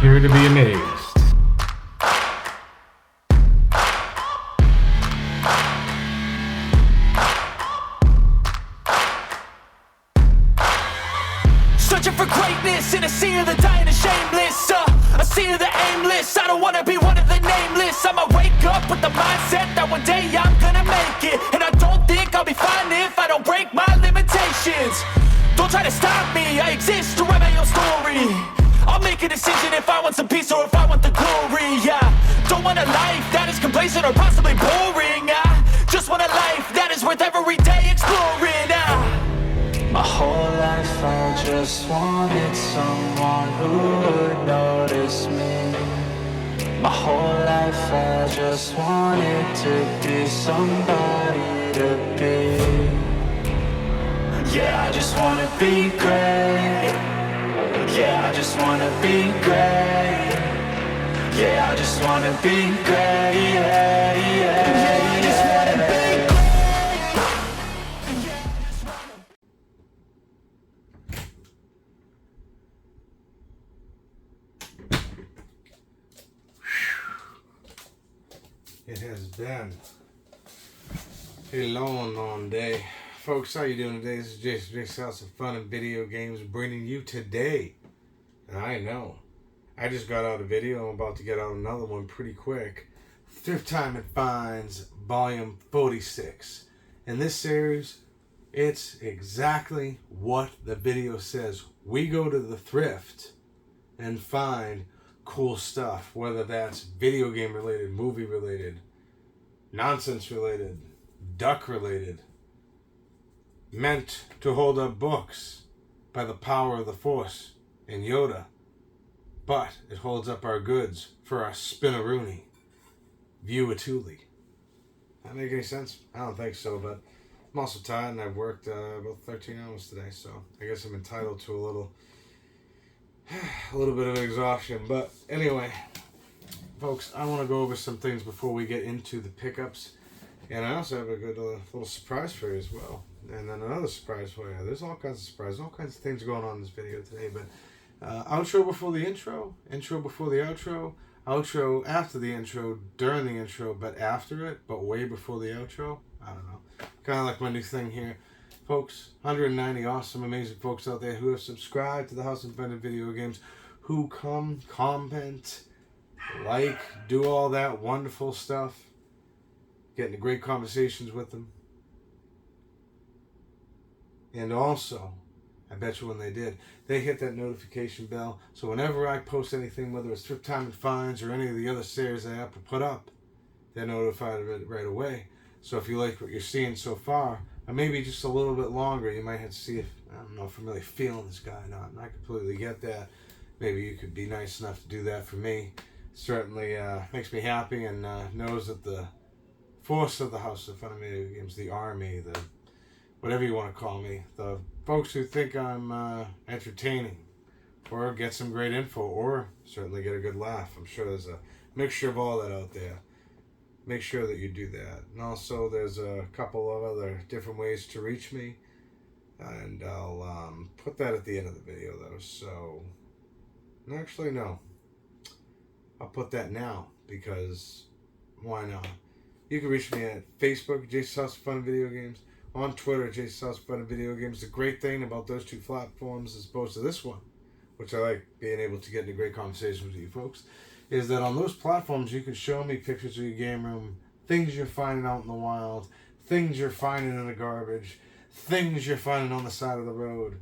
Prepare to be amazed. Searching for greatness in a sea of the dying and shameless, a sea of the aimless. I don't wanna be one of the nameless. I'ma wake up with the mindset that one day I'm gonna make it, and I don't think I'll be fine if I don't break my limitations. Don't try to stop me, I exist to write my own story. I'll make a decision if I want some peace or if I want the glory. Yeah, don't want a life that is complacent or possibly boring. I just want a life that is worth every day exploring. My whole life I just wanted someone who would notice me. My whole life I just wanted to be somebody to be. Yeah, I just wanna be great. Yeah, I just wanna be great. Yeah, I just wanna be great. Yeah, I just wanna be great. It has been a long day. Folks, how you doing today? This is Jake's House of Fun and Video Games bringing you today. And I know, I just got out a video. I'm about to get out another one pretty quick. Thrift Time and Finds, Volume 46. In this series, it's exactly what the video says. We go to the thrift and find cool stuff, whether that's video game related, movie related, nonsense related, duck related, meant to hold up books by the power of the Force and Yoda, but it holds up our goods for our spinaroonie, view-a-toolie. That make any sense? I don't think so, but I'm also tired and I've worked about 13 hours today, so I guess I'm entitled to a little bit of exhaustion. But anyway, folks, I want to go over some things before we get into the pickups, and I also have a good little surprise for you as well, and then another surprise for you. There's all kinds of surprises, all kinds of things going on in this video today. But outro before the intro before the outro after the intro, during the intro, but after it, but way before the outro. I don't know, kind of like my new thing here. Folks, 190 awesome, amazing folks out there who have subscribed to the House of Fun and Video Games, who come, comment, like, do all that wonderful stuff, get into great conversations with them. And also, I bet you when they did, they hit that notification bell, so whenever I post anything, whether it's Thrift Time and Finds or any of the other series I have to put up, they're notified of it right away. So if you like what you're seeing so far, or maybe just a little bit longer, you might have to see if, I don't know if I'm really feeling this guy or not, and I completely get that. Maybe you could be nice enough to do that for me. Certainly makes me happy, and knows that the force of the House of Fun and Video Games, the army, the whatever you want to call me, the folks who think I'm entertaining, or get some great info, or certainly get a good laugh. I'm sure there's a mixture of all that out there. Make sure that you do that. And also there's a couple of other different ways to reach me, and I'll put that at the end of the video though. So actually no, I'll put that now, because why not? You can reach me at Facebook, Jason's House of Fun and Video Games, on Twitter, Jason's House of Fun and Video Games. The great thing about those two platforms, as opposed to this one, which I like being able to get into great conversations with you folks, is that on those platforms you can show me pictures of your game room, things you're finding out in the wild, things you're finding in the garbage, things you're finding on the side of the road,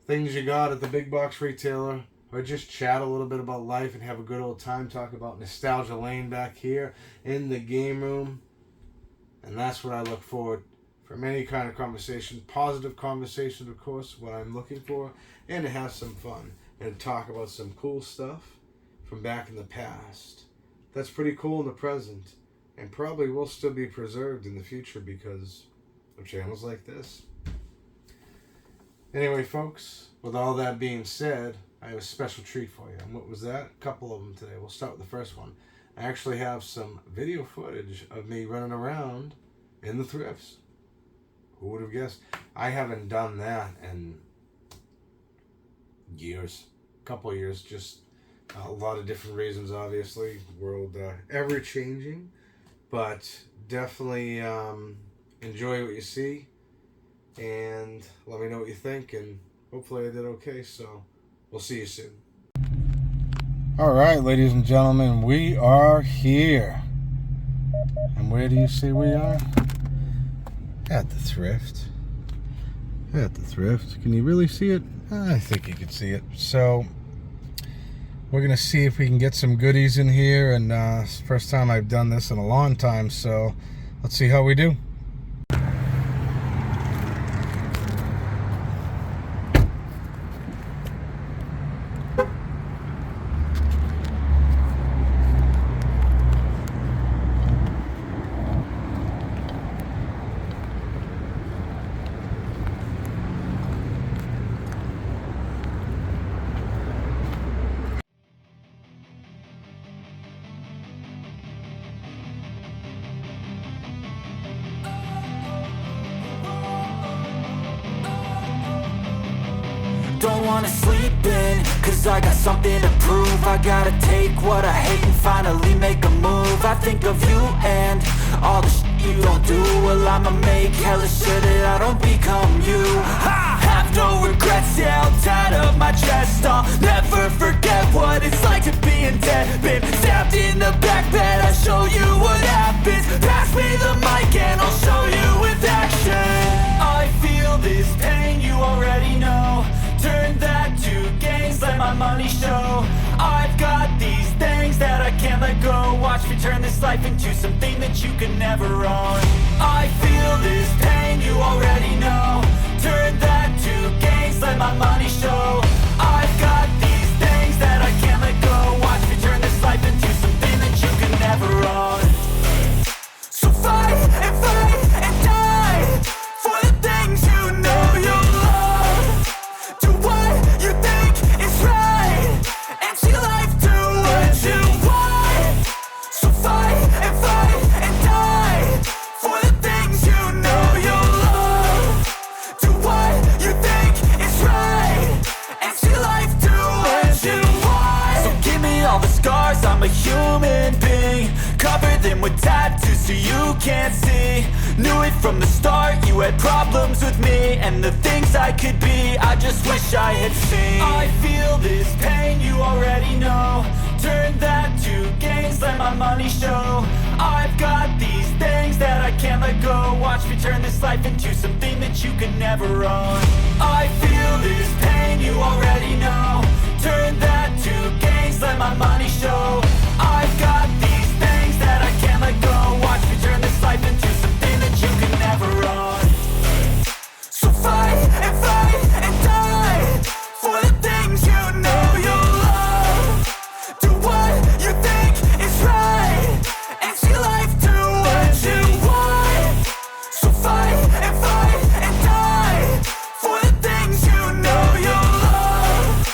things you got at the big box retailer, or just chat a little bit about life and have a good old time, talk about nostalgia lane back here in the game room. And that's what I look forward from any kind of conversation, positive conversation, of course, what I'm looking for, and to have some fun and talk about some cool stuff from back in the past. That's pretty cool in the present, and probably will still be preserved in the future because of channels like this. Anyway, folks, with all that being said, I have a special treat for you. And what was that? A couple of them today. We'll start with the first one. I actually have some video footage of me running around in the thrifts. Who would have guessed? I haven't done that in years. A couple of years, just A lot of different reasons, obviously. World ever changing, but definitely enjoy what you see, and let me know what you think, and hopefully I did okay. So we'll see you soon. All right, ladies and gentlemen, we are here. And where do you see we are? At the thrift. At the thrift. Can you really see it? I think you can see it. So we're gonna see if we can get some goodies in here, and it's the first time I've done this in a long time, so let's see how we do. Don't wanna sleep in, cause I got something to prove. I gotta take what I hate and finally make a move. I think of you and all the shit you don't do. Well, I'ma make hella sure that I don't become you. I have no regrets, yeah, I'll tie up my chest. I'll never forget what it's like to be in debt. Been stabbed in the back bed, I'll show you what happens. Pass me the mic and I'll show you with action. I feel this pain, you already know. Turn that to gains, let my money show. I've got these things that I can't let go. Watch me turn this life into something that you can never own. I feel this pain, you already know. Turn that to gains, let my money show. I've got these things that I can't let go. Watch me turn this life into something that you can never own. So fight and die for the things you know you love. Do what you think is right, and see life do what you want. So fight and die for the things you know you love. Do what you think is right, and see life do what you want. So give me all the scars, I'm a human being. Cover them with tattoos so you can't see. Knew it from the start, you had problems with me and the things I could be, I just wish I had seen. I feel this pain, you already know. Turn that to gains, let my money show. I've got these things that I can't let go. Watch me turn this life into something that you can never own. I feel this pain, you already know. Turn that to gains, let my money show. I've got these things that I can't let go. Watch me turn this life into something that you can never own. So fight and die for the things you know you love. Do what you think is right, and see life do what you want. So fight and die for the things you know you love.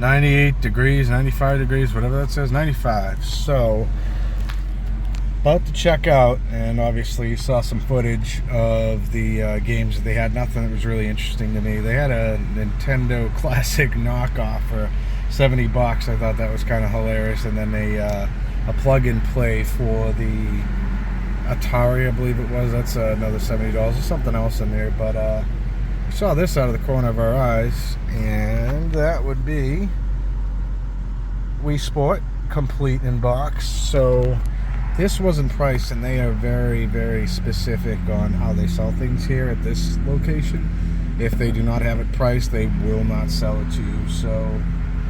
98 degrees, 95 degrees, whatever that says, 95. So, about to check out, and obviously you saw some footage of the games that they had. Nothing that was really interesting to me. They had a Nintendo Classic knockoff for $70. I thought that was kind of hilarious. And then a plug-and play for the Atari, I believe it was. That's another $70. There's something else in there, but we saw this out of the corner of our eyes, and that would be Wii Sport complete in box. So this wasn't priced, and they are very, very specific on how they sell things here at this location. If they do not have it priced, they will not sell it to you. So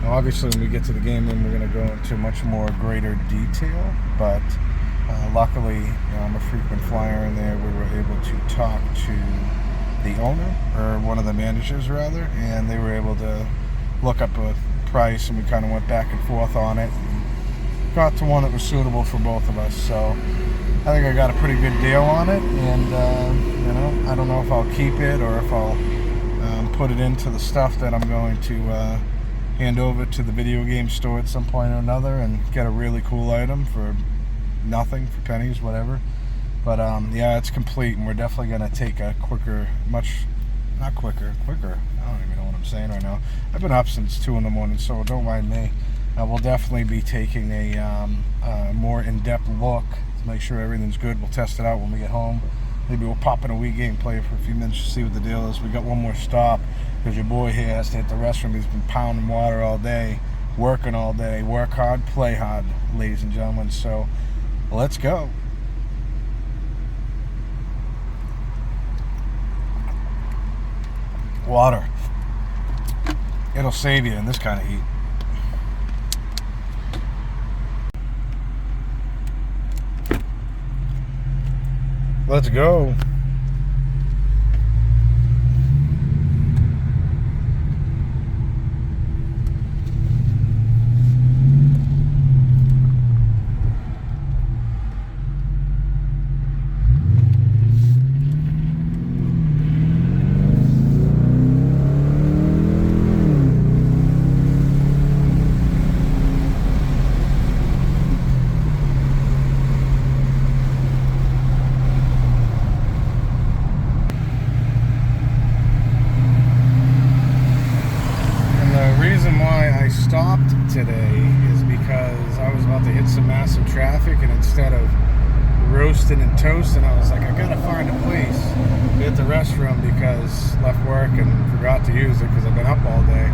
obviously when we get to the game room, we're going to go into much more greater detail, but luckily, you know, I'm a frequent flyer in there. We were able to talk to the owner, or one of the managers rather, and they were able to look up a price, and we kind of went back and forth on it. Got to one that was suitable for both of us, so I think I got a pretty good deal on it. And you know, I don't know if I'll keep it or if I'll put it into the stuff that I'm going to hand over to the video game store at some point or another, and get a really cool item for nothing, for pennies, whatever. But yeah, it's complete, and we're definitely going to take a quicker, not quicker, I don't even know what I'm saying right now. I've been up since 2 in the morning, so don't mind me. We'll definitely be taking a more in-depth look to make sure everything's good. We'll test it out when we get home. Maybe we'll pop in a Wii game, play for a few minutes to see what the deal is. We got one more stop, because your boy here has to hit the restroom. He's been pounding water all day, working all day. Work hard, play hard, ladies and gentlemen. So let's go. Water. It'll save you in this kind of heat. Let's go. Stopped today is because I was about to hit some massive traffic, and instead of roasting and toasting, I was like, I gotta find a place to hit the restroom, because left work and forgot to use it because I've been up all day.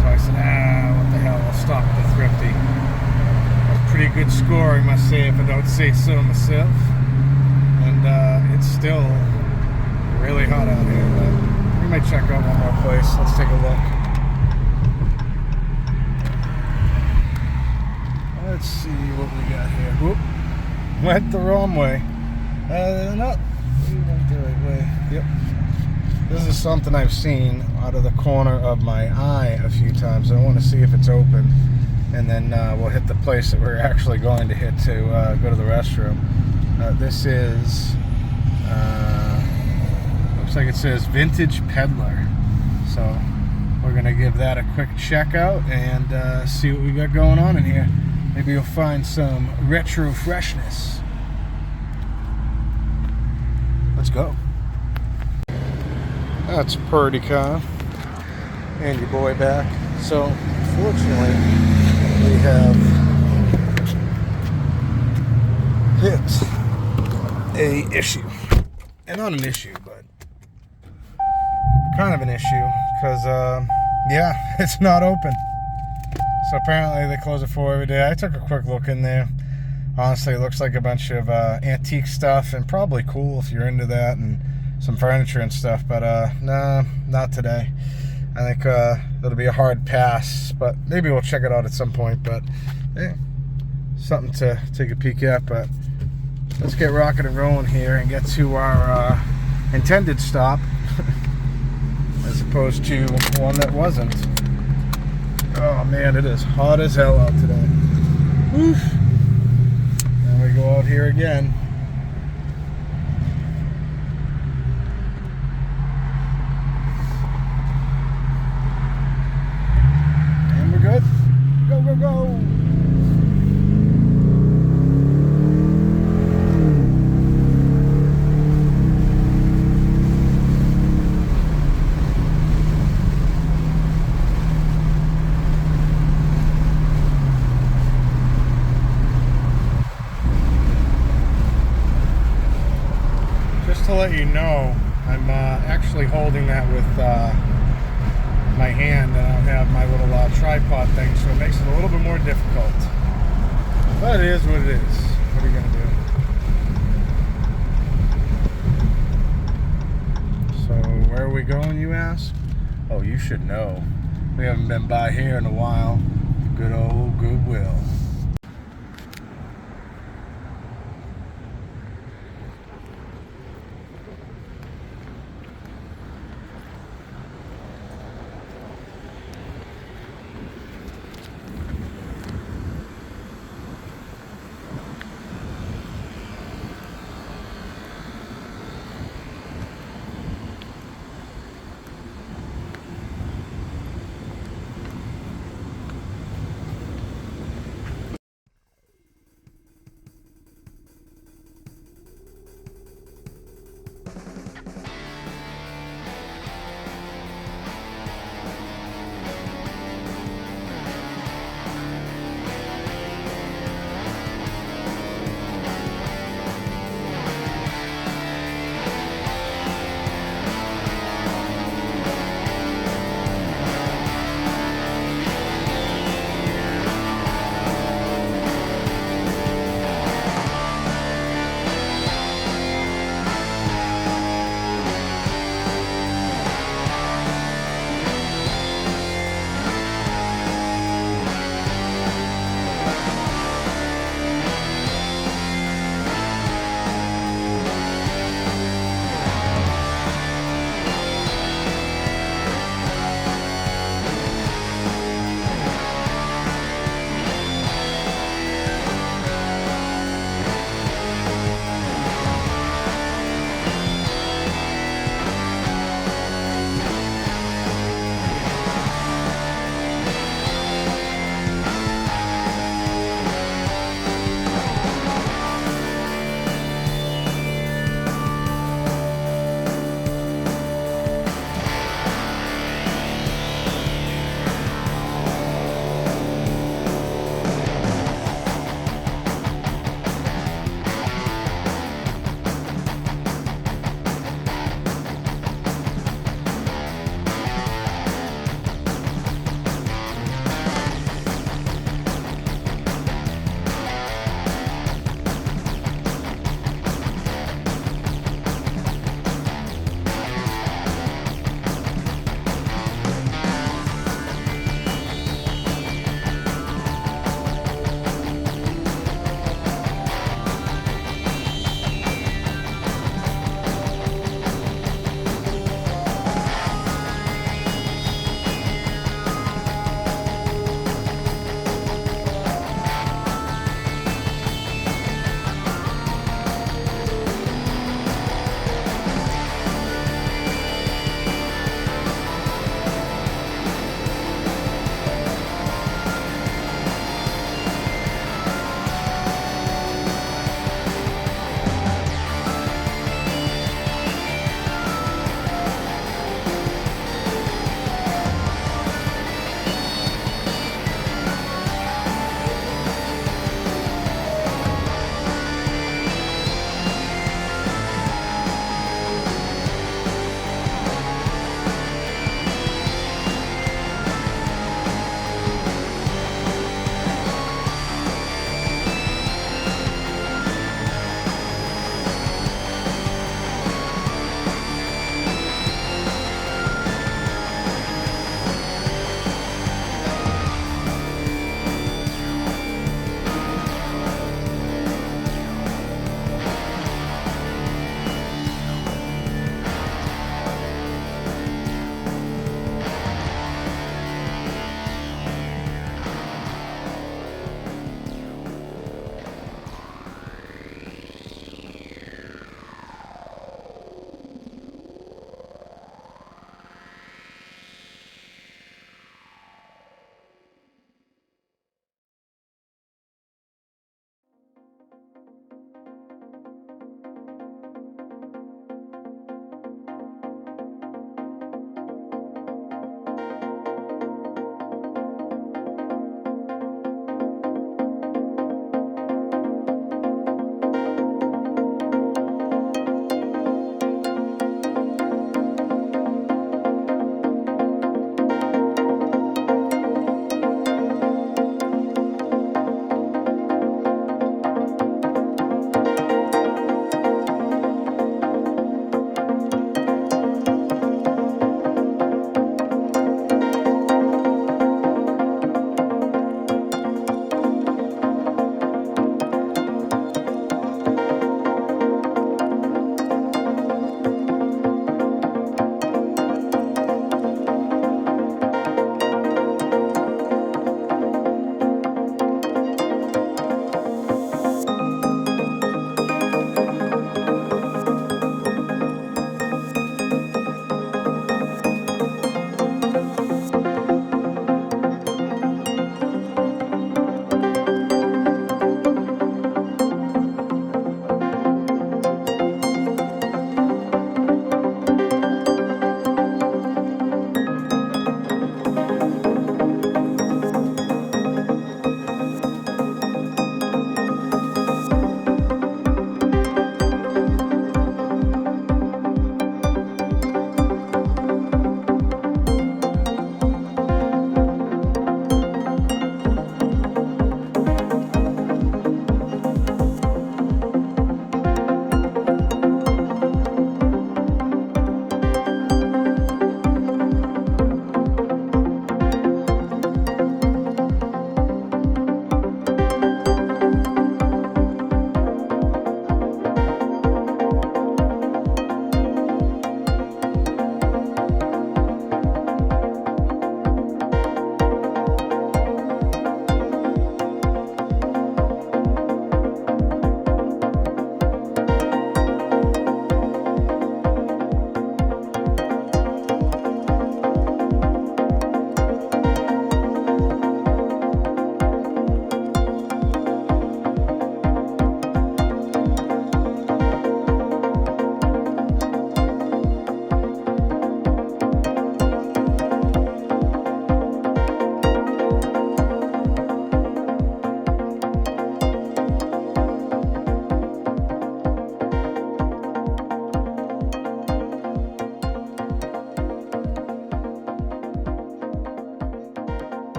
So I said, what the hell, I'll stop at the Thrifty. A pretty good score, I must say, if I don't say so myself. And it's still really hot out here, but we might check out one more place. Let's take a look. Let's see what we got here. Whoop. Went the wrong way. No, we went the right way. Yep. This is something I've seen out of the corner of my eye a few times. I want to see if it's open, and then we'll hit the place that we're actually going to hit to go to the restroom. This is, looks like it says Vintage Peddler. So we're going to give that a quick check out and see what we got going on in here. Maybe you'll find some retro freshness. Let's go. That's a pretty car. And your boy back. So, unfortunately, we have hit a issue. And not an issue, but kind of an issue. Because, yeah, it's not open. So apparently they close at 4 every day. I took a quick look in there. Honestly, it looks like a bunch of antique stuff, and probably cool if you're into that, and some furniture and stuff. But nah, not today. I think it'll be a hard pass, but maybe we'll check it out at some point. But hey, something to take a peek at. But let's get rocking and rolling here and get to our intended stop, as opposed to one that wasn't. Oh man, it is hot as hell out today. Oof. And we go out here again. And we're good. to let you know, I'm actually holding that with my hand, and I don't have my little tripod thing, so it makes it a little bit more difficult. But it is what it is. What are you going to do? So, where are we going, you ask? Oh, you should know. We haven't been by here in a while. Good old Goodwill.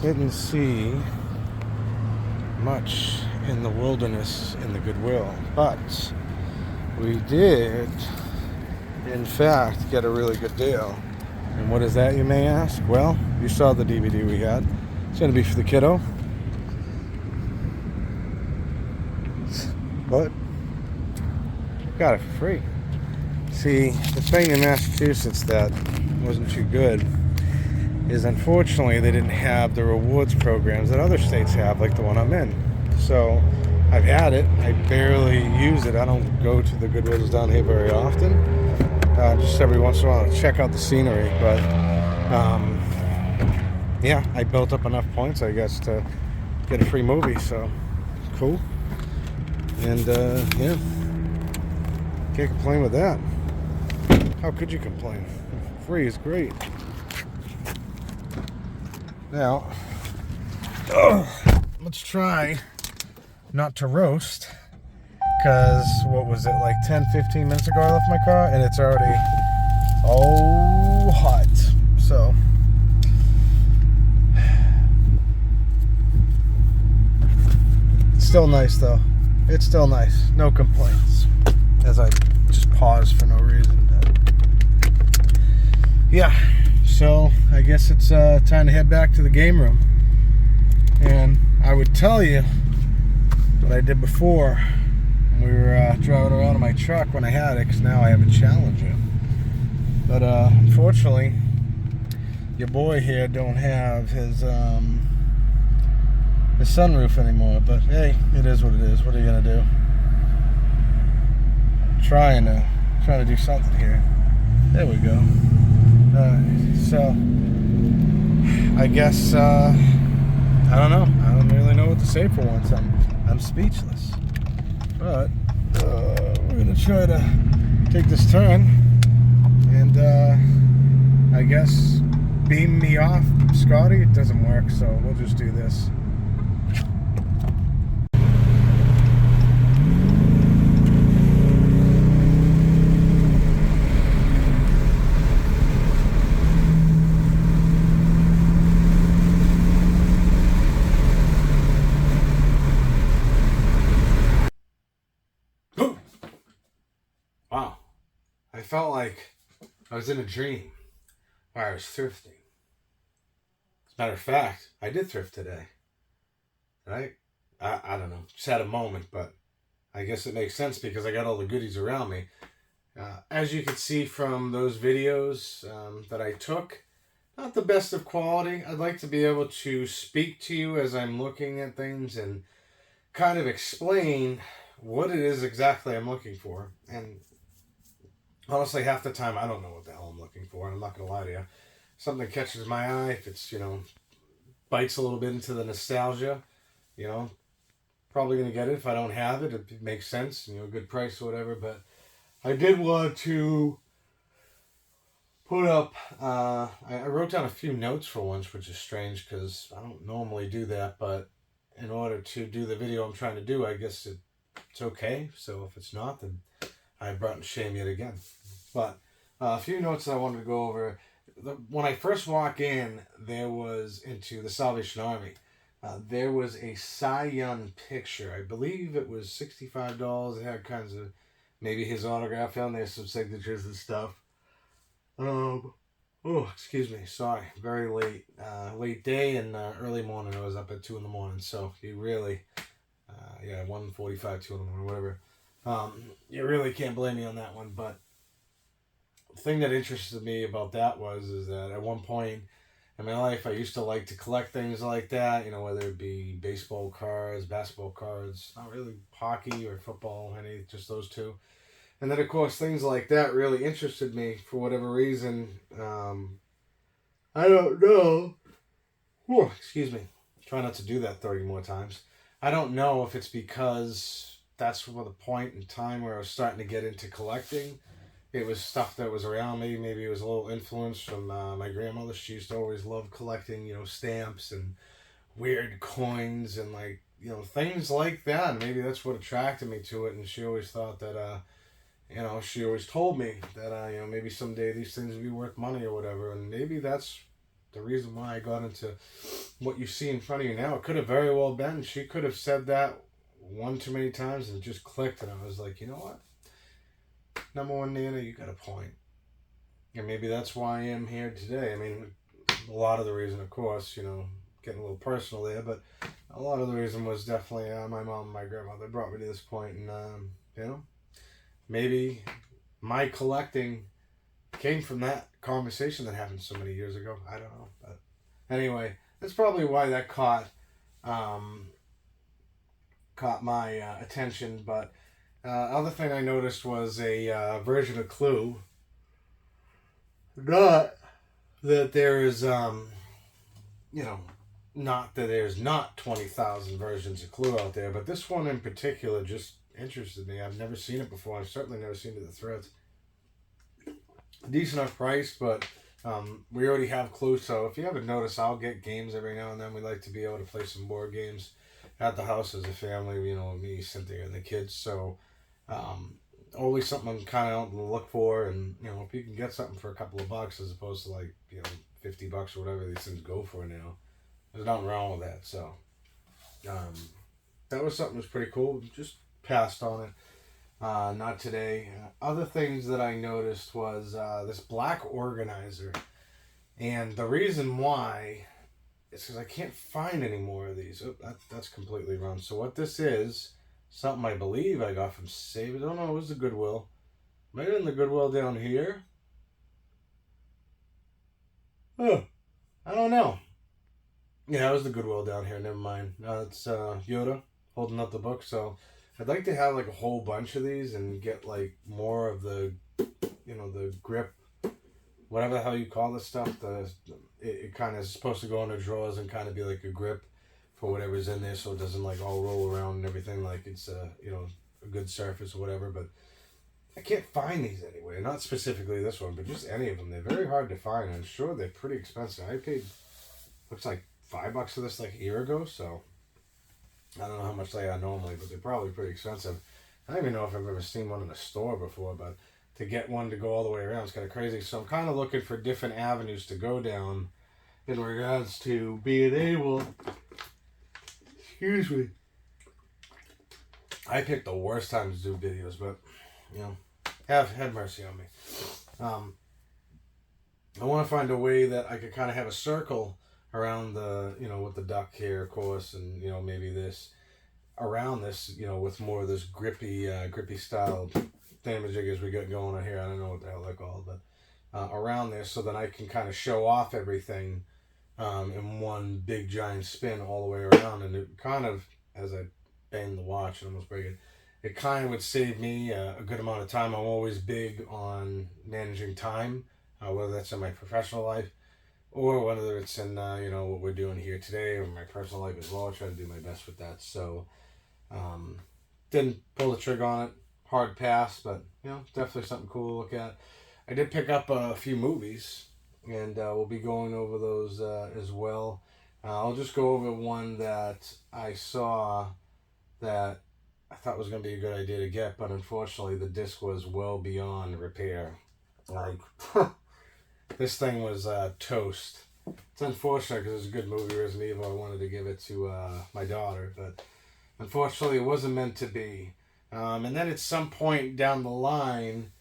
didn't see much in the wilderness in the Goodwill, but we did, in fact, get a really good deal. And what is that, you may ask? Well, you saw the DVD we had. It's going to be for the kiddo. But got it for free. See, the thing in Massachusetts that wasn't too good is, unfortunately, they didn't have the rewards programs that other states have, like the one I'm in. So I've had it. I barely use it. I don't go to the Goodwills down here very often. Just every once in a while to check out the scenery. But yeah, I built up enough points, I guess, to get a free movie. So cool. And yeah, can't complain with that. How could you complain? Free is great. Now, let's try not to roast, because what was it, like 10-15 minutes ago I left my car and it's already hot. So it's still nice though. It's still nice. No complaints. As I just paused for no reason. Yeah, so I guess it's time to head back to the game room. And I would tell you what I did before when we were driving around in my truck when I had it, because now I have a Challenger. But unfortunately, your boy here don't have his sunroof anymore. But hey, it is what it is. What are you gonna do? Trying to do something here. There we go. So I guess I don't know. I don't really know what to say for once. I'm speechless. But we're gonna try to take this turn and I guess beam me off Scotty. It doesn't work, so we'll just do this. Wow, I felt like I was in a dream where I was thrifting. As a matter of fact, I did thrift today. Right? I don't know, just had a moment, but I guess it makes sense because I got all the goodies around me. As you can see from those videos that I took, not the best of quality. I'd like to be able to speak to you as I'm looking at things and kind of explain what it is exactly I'm looking for. And honestly, half the time, I don't know what the hell I'm looking for. I'm not going to lie to you. Something catches my eye, if it's, bites a little bit into the nostalgia, probably going to get it. If I don't have it, it makes sense, a good price or whatever. But I did want to put up, I wrote down a few notes for once, which is strange because I don't normally do that. But in order to do the video I'm trying to do, I guess it's okay. So if it's not, then I brought in shame yet again. But a few notes I wanted to go over. When I first walk in, there was into the Salvation Army. There was a Cy Young picture. I believe it was $65. It had kinds of maybe his autograph on there, some signatures and stuff. Excuse me. Sorry. Very late. Late day and early morning. I was up at 2 in the morning. So you really, 1:45, 2 in the morning, whatever. You really can't blame me on that one. But the thing that interested me about that is that at one point in my life, I used to like to collect things like that, whether it be baseball cards, basketball cards, not really hockey or football, just those two. And then, of course, things like that really interested me for whatever reason. I don't know. Whew, excuse me. Try not to do that 30 more times. I don't know if it's because that's the point in time where I was starting to get into collecting. It was stuff that was around me. Maybe it was a little influence from my grandmother. She used to always love collecting, stamps and weird coins and things like that. And maybe that's what attracted me to it. And she always thought that, she always told me that, maybe someday these things would be worth money or whatever. And maybe that's the reason why I got into what you see in front of you now. It could have very well been. She could have said that one too many times and it just clicked. And I was like, you know what? Number one, Nana, you got a point. And maybe that's why I am here today. I mean, a lot of the reason, of course, you know, getting a little personal there, but a lot of the reason was definitely my mom and my grandmother brought me to this point. And, you know, maybe my collecting came from that conversation that happened so many years ago. I don't know. But anyway, that's probably why that caught my attention. But other thing I noticed was a version of Clue. Not that there is, you know, not that there's not 20,000 versions of Clue out there, but this one in particular just interested me. I've never seen it before. I've certainly never seen it at the Thrift. Decent enough price, but we already have Clue, so if you haven't noticed, I'll get games every now and then. We like to be able to play some board games at the house as a family, you know, me, Cynthia, and the kids, so always something I'm kind of on the look for, and, you know, if you can get something for a couple of bucks as opposed to, like, you know, $50 or whatever these things go for now, there's nothing wrong with that, so that was something that was pretty cool. Just passed on it. Not today. Other things that I noticed was this black organizer. And the reason why is because I can't find any more of these. Oh, that's completely wrong. So what this is, something I believe I got from Save. I don't know, it was the Goodwill. Maybe in the Goodwill down here. Oh, I don't know. Yeah, it was the Goodwill down here. Never mind. It's Yoda holding up the book. So I'd like to have like a whole bunch of these and get like more of the, you know, the grip, whatever the hell you call this stuff. It kind of is supposed to go in the drawers and kind of be like a grip for whatever's in there, so it doesn't like all roll around and everything, like it's you know, a good surface or whatever. But I can't find these anywhere. Not specifically this one, but just any of them. They're very hard to find. I'm sure they're pretty expensive. I paid, looks like $5 for this like a year ago, so I don't know how much they are normally, but they're probably pretty expensive. I don't even know if I've ever seen one in a store before, but to get one to go all the way around is kind of crazy. So I'm kind of looking for different avenues to go down in regards to being able, excuse me, I picked the worst time to do videos, but, you know, have mercy on me. I want to find a way that I could kind of have a circle around the, you know, with the duck here, of course, and, you know, maybe this, around this, you know, with more of this grippy style thingamajiggers we got going on here. I don't know what the hell they're called, but around there, so that I can kind of show off everything in one big giant spin all the way around. And it kind of, as I bang the watch and almost break it, it kind of would save me a good amount of time. I'm always big on managing time, whether that's in my professional life or whether it's in, you know, what we're doing here today or my personal life as well. I try to do my best with that. So, didn't pull the trigger on it. Hard pass, but, you know, definitely something cool to look at. I did pick up a few movies, and we'll be going over those as well. I'll just go over one that I saw that I thought was going to be a good idea to get, but unfortunately the disc was well beyond repair. Like, this thing was toast. It's unfortunate because it's a good movie, Resident Evil. I wanted to give it to my daughter, but unfortunately it wasn't meant to be. And then at some point down the line,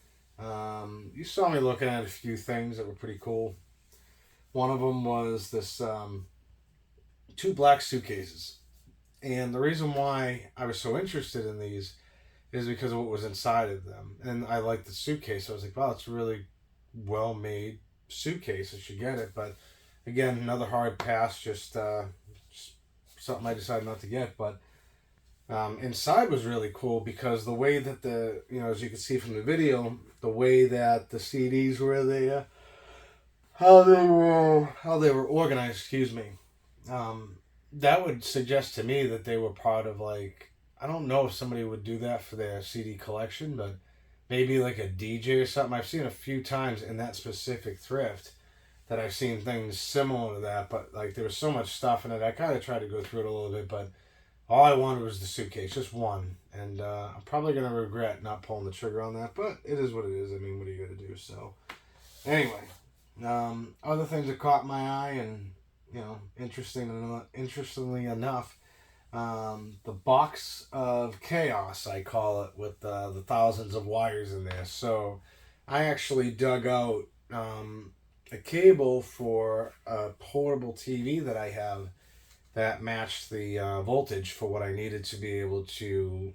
you saw me looking at a few things that were pretty cool. One of them was this 2 black suitcases. And the reason why I was so interested in these is because of what was inside of them. And I liked the suitcase. I was like, wow, it's a really well-made suitcase. I should get it. But again, another hard pass, just something I decided not to get. But inside was really cool because the way that the, you know, as you can see from the video, the way that the CDs were there, how they were organized, excuse me, that would suggest to me that they were part of, like, I don't know if somebody would do that for their CD collection, but maybe like a DJ or something. I've seen a few times in that specific thrift that I've seen things similar to that, but like there was so much stuff in it. I kind of tried to go through it a little bit, but all I wanted was the suitcase, just one. And I'm probably going to regret not pulling the trigger on that, but it is what it is. I mean, what are you going to do? So, anyway, Other things that caught my eye, and interestingly enough, the box of chaos, I call it, with the thousands of wires in there. So I actually dug out a cable for a portable TV that I have that matched the voltage for what I needed to be able to,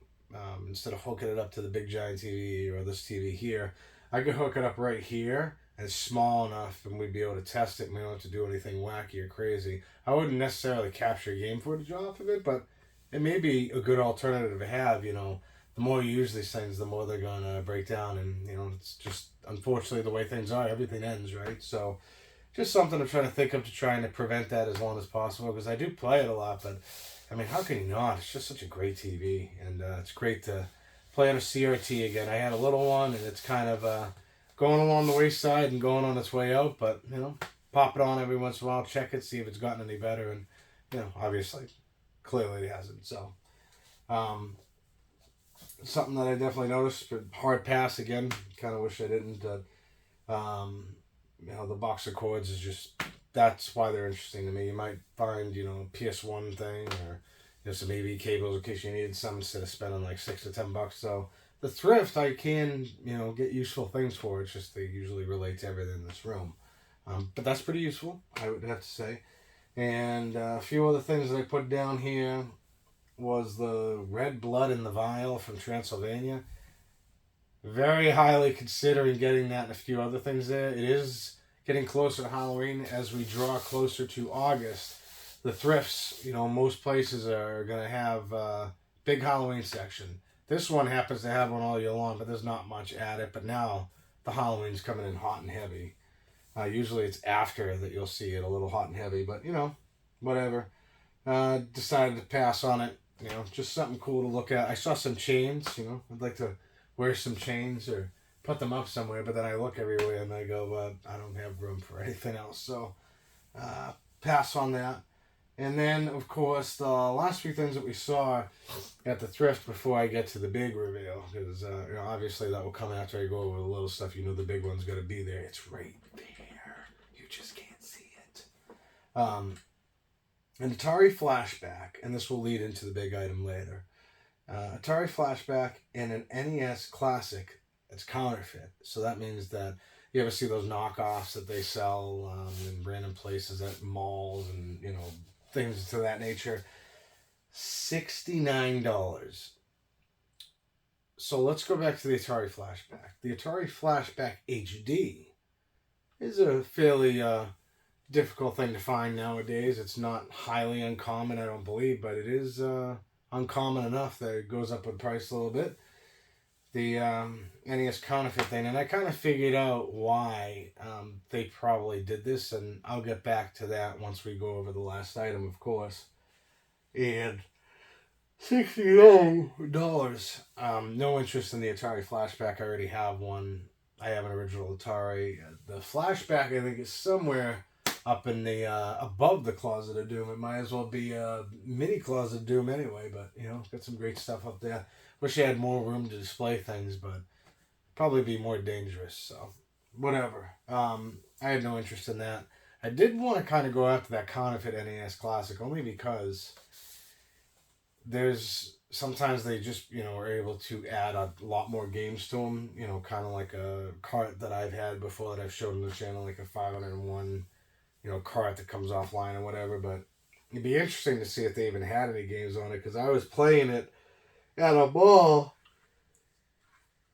instead of hooking it up to the big giant TV or this TV here, I could hook it up right here. And it's small enough, and we'd be able to test it, and we don't have to do anything wacky or crazy. I wouldn't necessarily capture game footage off of it, but it may be a good alternative to have. The more you use these things, the more they're going to break down, and it's just unfortunately the way things are. Everything ends, right? So just something I'm trying to think of to trying to prevent that as long as possible, because I do play it a lot, but I mean, how can you not? It's just such a great TV, and it's great to play on a CRT again. I had a little one, and it's kind of going along the wayside and going on its way out, but pop it on every once in a while, check it, see if it's gotten any better, and obviously, clearly it hasn't. So, something that I definitely noticed, but hard pass again. Kind of wish I didn't. The boxer cords is just, that's why they're interesting to me. You might find a PS1 thing, or some AV cables in case you needed some instead of spending like $6 to $10. So the thrift, I can get useful things for. It's just they usually relate to everything in this room, but that's pretty useful, I would have to say. And a few other things that I put down here was the red blood in the vial from Transylvania. Very highly considering getting that and a few other things there. It is getting closer to Halloween as we draw closer to August. The thrifts, most places are going to have a big Halloween section. This one happens to have one all year long, but there's not much at it. But now the Halloween's coming in hot and heavy. Usually it's after that you'll see it a little hot and heavy, but whatever. Decided to pass on it. Just something cool to look at. I saw some chains. I'd like to wear some chains or put them up somewhere, but then I look everywhere and I go, I don't have room for anything else. So pass on that. And then, of course, the last few things that we saw at the thrift before I get to the big reveal, because obviously that will come after I go over the little stuff. The big one's going to be there. It's right there. You just can't see it. An Atari Flashback, and this will lead into the big item later. Atari Flashback and an NES Classic. It's counterfeit. So that means that you ever see those knockoffs that they sell in random places at malls and, things to that nature. $69. So let's go back to the Atari Flashback. The Atari Flashback HD is a fairly difficult thing to find nowadays. It's not highly uncommon, I don't believe, but it is uncommon enough that it goes up in price a little bit. The NES counterfeit thing, and I kind of figured out why they probably did this, and I'll get back to that once we go over the last item, of course. And $69. No interest in the Atari Flashback. I already have one. I have an original Atari. The Flashback, I think, is somewhere up in the above the Closet of Doom. It might as well be a mini Closet of Doom anyway, but got some great stuff up there. Wish I had more room to display things, but probably be more dangerous, so whatever. I had no interest in that. I did want to kind of go after that counterfeit NES Classic, only because there's sometimes they just are able to add a lot more games to them, kind of like a cart that I've had before that I've showed on the channel, like a 501 cart that comes offline or whatever. But it'd be interesting to see if they even had any games on it, because I was playing it at a mall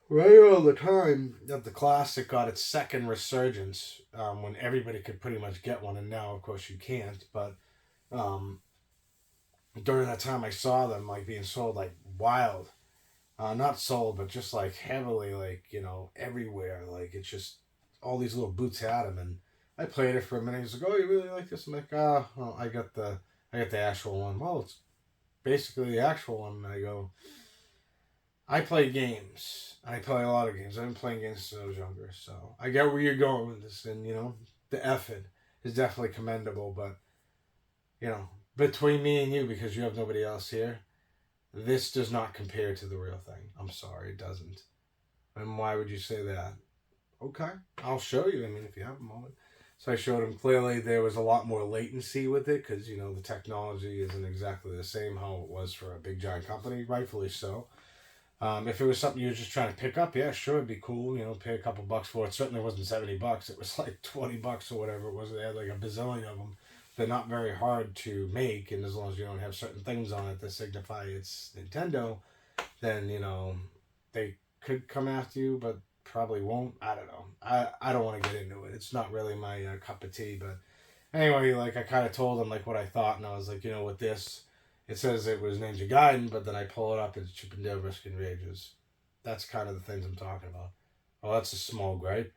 right around the time that the Classic got its second resurgence, when everybody could pretty much get one, and now of course you can't. But during that time I saw them like being sold like wild. Not sold, but just like heavily, like everywhere. Like it's just all these little boots had them, and I played it for a minute. He's like, "Oh, you really like this?" I'm like, well, I got the actual one." "Well, it's basically the actual one." And I go, "I play games. I play a lot of games. I've been playing games since I was younger, so I get where you're going with this." And the effort is definitely commendable, but between me and you, because you have nobody else here, this does not compare to the real thing. I'm sorry, it doesn't. And why would you say that? okay, I'll show you. I mean, if you have a moment. So I showed him clearly there was a lot more latency with it because, you know, the technology isn't exactly the same how it was for a big giant company, rightfully so. If it was something you were just trying to pick up, yeah, sure, it'd be cool, you know, pay a couple bucks for it. Certainly wasn't $70. It was like $20 or whatever it was. They had like a bazillion of them. They're not very hard to make, and as long as you don't have certain things on it that signify it's Nintendo, then, you know, they could come after you, but probably won't. I don't know. I don't want to get into it. It's not really my cup of tea, but anyway, like I kind of told him like what I thought, and I was like, you know, with this, it says it was Ninja Gaiden, but then I pull it up, it's Chip and Dale Risk and Rages. That's kind of the things I'm talking about. Well, that's a small gripe.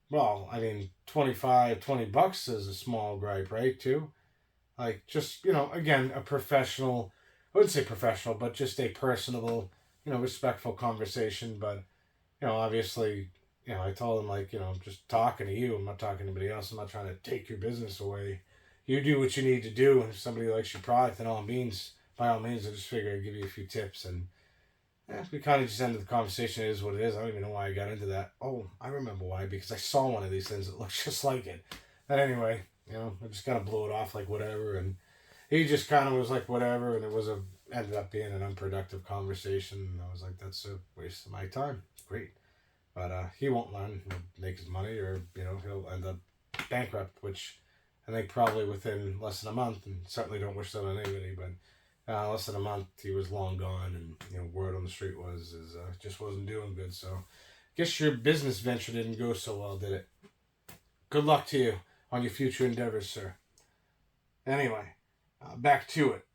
Well, I mean, $20 is a small gripe, right, too? Like, just, you know, again, a professional, I wouldn't say professional, but just a personable, you know, respectful conversation. But, you know, obviously, you know, I told him, like, you know, I'm just talking to you. I'm not talking to anybody else. I'm not trying to take your business away. You do what you need to do. And if somebody likes your product, then by all means, I just figure I'd give you a few tips. And we kind of just ended the conversation. It is what it is. I don't even know why I got into that. Oh, I remember why. Because I saw one of these things that looks just like it. But anyway, you know, I just kind of blew it off like whatever. And he just kind of was like whatever. And it ended up being an unproductive conversation. And I was like, that's a waste of my time. Great. But he won't learn. He'll make his money, or, you know, he'll end up bankrupt, which I think probably within less than a month, and certainly don't wish that on anybody, but less than a month he was long gone, and, you know, word on the street was just wasn't doing good. So I guess your business venture didn't go so well, did it? Good luck to you on your future endeavors, sir. Anyway, back to it.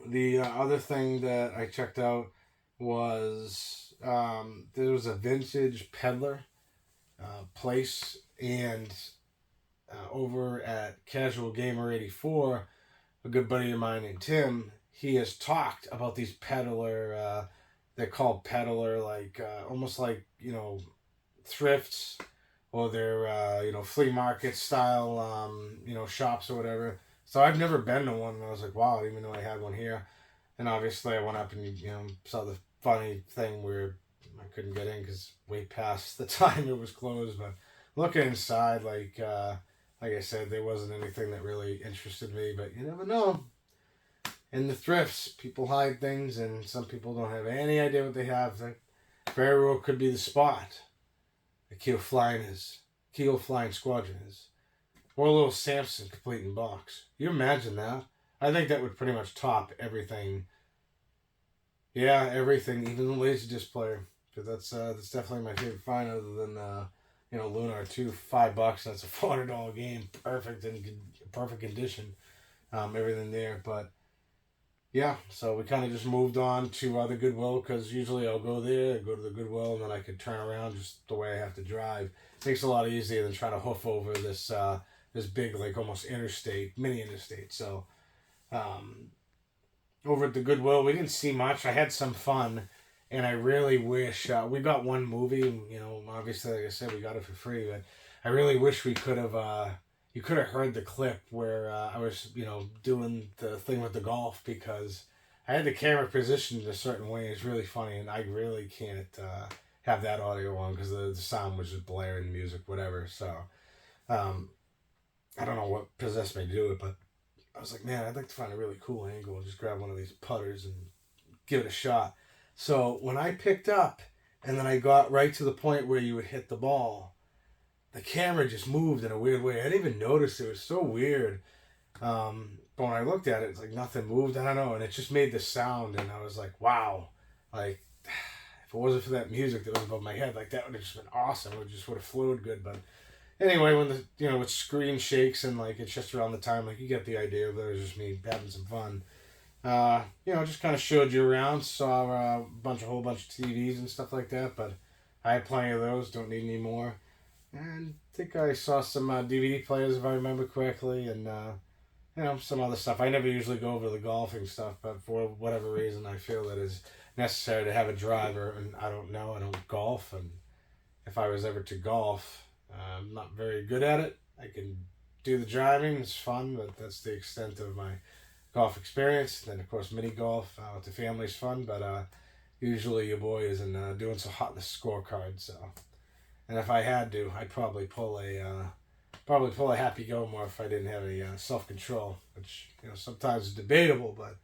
The other thing that I checked out was there was a vintage peddler place, and over at Casual Gamer 84, a good buddy of mine named Tim, he has talked about these peddler, they're called peddler, like almost like, you know, thrifts, or they're, you know, flea market style, you know, shops or whatever. So I've never been to one, and I was like, wow, I didn't even know I had one here. And obviously I went up and, you know, saw the funny thing where I couldn't get in because way past the time it was closed. But looking inside, like I said, there wasn't anything that really interested me. But you never know. In the thrifts, people hide things, and some people don't have any idea what they have. That very well could be the spot. The Keel Flying Squadron is. Or a little Samson complete in box. You imagine that? I think that would pretty much top everything. Yeah, everything, even the Laserdisc player. Because that's definitely my favorite find, other than you know, Lunar 2, $5. That's a $400 game, perfect condition, everything there. But yeah, so we kind of just moved on to the Goodwill, because usually I'll go there, go to the Goodwill, and then I could turn around just the way I have to drive. It makes it a lot easier than trying to hoof over this big, like, almost mini interstate. So over at the Goodwill, we didn't see much. I had some fun, and I really wish we got one movie. You know, obviously, like I said, we got it for free, but I really wish we could have. You could have heard the clip where I was, you know, doing the thing with the golf, because I had the camera positioned in a certain way. It's really funny, and I really can't have that audio on because the sound was just blaring, music, whatever. So I don't know what possessed me to do it, but I was like, man, I'd like to find a really cool angle and just grab one of these putters and give it a shot. So when I picked up, and then I got right to the point where you would hit the ball, the camera just moved in a weird way. I didn't even notice. It was so weird. But when I looked at it, it's like nothing moved. I don't know. And it just made this sound, and I was like, wow. Like, if it wasn't for that music that was above my head, like, that would have just been awesome. It just would have flowed good. But anyway, when the, you know, it screen shakes and, like, it's just around the time, like, you get the idea. But it was just me having some fun. You know, just kind of showed you around, saw a whole bunch of TVs and stuff like that, but I had plenty of those, don't need any more. And I think I saw some DVD players, if I remember correctly, and, you know, some other stuff. I never usually go over to the golfing stuff, but for whatever reason, I feel that it's necessary to have a driver, and I don't golf, and if I was ever to golf, I'm not very good at it. I can do the driving, it's fun, but that's the extent of my golf experience. Then, of course, mini golf with the family's fun, but usually your boy isn't doing so hot in the scorecard. So And if I had to, I'd probably pull a Happy Gilmore if I didn't have any self-control, which sometimes is debatable, but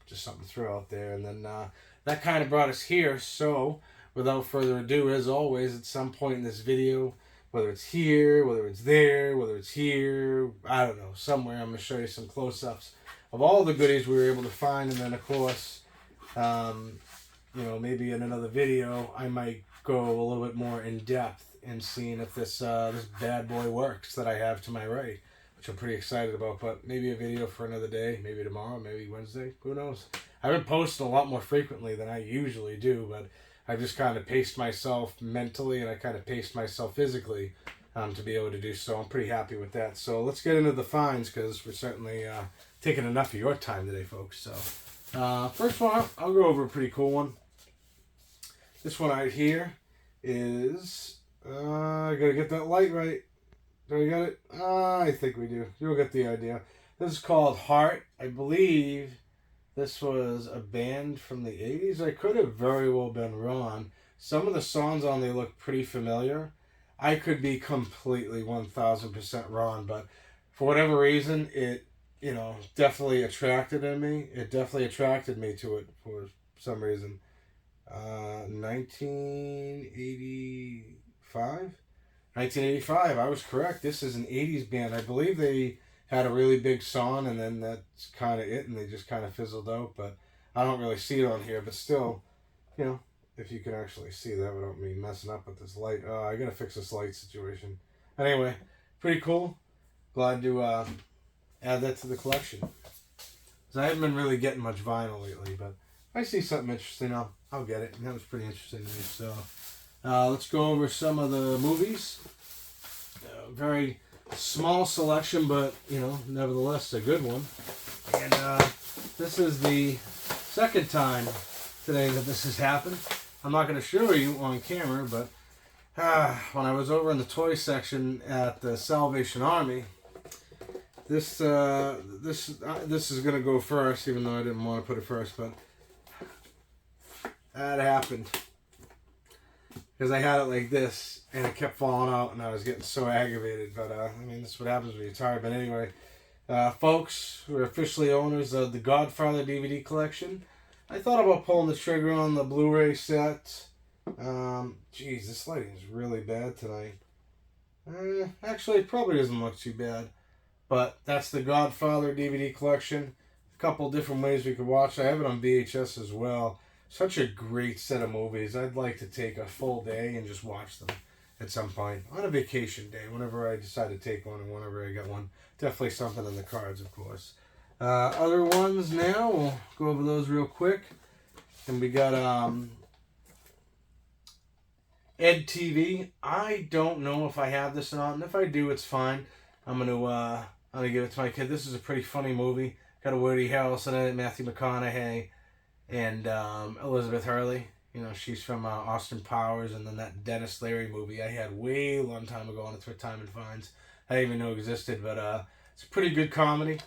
just something to throw out there. And then that kind of brought us here. So without further ado, as always, at some point in this video, whether it's here, whether it's there, whether it's here, I don't know, somewhere, I'm going to show you some close-ups of all the goodies we were able to find. And then, of course, maybe in another video, I might go a little bit more in depth in seeing if this bad boy works that I have to my right, which I'm pretty excited about. But maybe a video for another day, maybe tomorrow, maybe Wednesday, who knows. I've been posting a lot more frequently than I usually do, but I've just kind of paced myself mentally and I kind of paced myself physically to be able to do so. I'm pretty happy with that. So let's get into the finds, because we're certainly taking enough of your time today, folks. So first one, I'll go over a pretty cool one. This one right here is, I gotta get that light right. Do we got it? I think we do. You'll get the idea. This is called Heart. I believe this was a band from the 80s. I could have very well been wrong. Some of the songs on there look pretty familiar. I could be completely 1000% wrong, but for whatever reason, it, definitely attracted me. It definitely attracted me to it for some reason. 1985, I was correct. This is an 80s band. I believe they had a really big song, and then that's kind of it, and they just kind of fizzled out. But I don't really see it on here. But still, if you can actually see that without me messing up with this light. I gotta fix this light situation. Anyway, pretty cool. Glad to add that to the collection, because I haven't been really getting much vinyl lately, but I see something interesting, I'll get it. And that was pretty interesting to me. So let's go over some of the movies. Very small selection, but nevertheless a good one. And this is the second time today that this has happened. I'm not going to show you on camera, but when I was over in the toy section at the Salvation Army, this is going to go first, even though I didn't want to put it first, but that happened because I had it like this and it kept falling out and I was getting so aggravated. But that's what happens when you're tired. But anyway, folks, we're officially owners of the Godfather DVD collection. I thought about pulling the trigger on the Blu-ray set. Geez, this lighting is really bad tonight. Actually, it probably doesn't look too bad. But that's the Godfather DVD collection. A couple different ways we could watch. I have it on VHS as well. Such a great set of movies. I'd like to take a full day and just watch them at some point. On a vacation day, whenever I decide to take one and whenever I get one. Definitely something in the cards, of course. Other ones now, we'll go over those real quick. And we got Ed TV. I don't know if I have this or not, and if I do, it's fine. I'm gonna give it to my kid. This is a pretty funny movie. Got a Woody Harrelson in it, Matthew McConaughey, and Elizabeth Hurley. She's from Austin Powers, and then that Dennis Leary movie I had way long time ago on the Thrift Time and Finds. I didn't even know existed, but it's a pretty good comedy.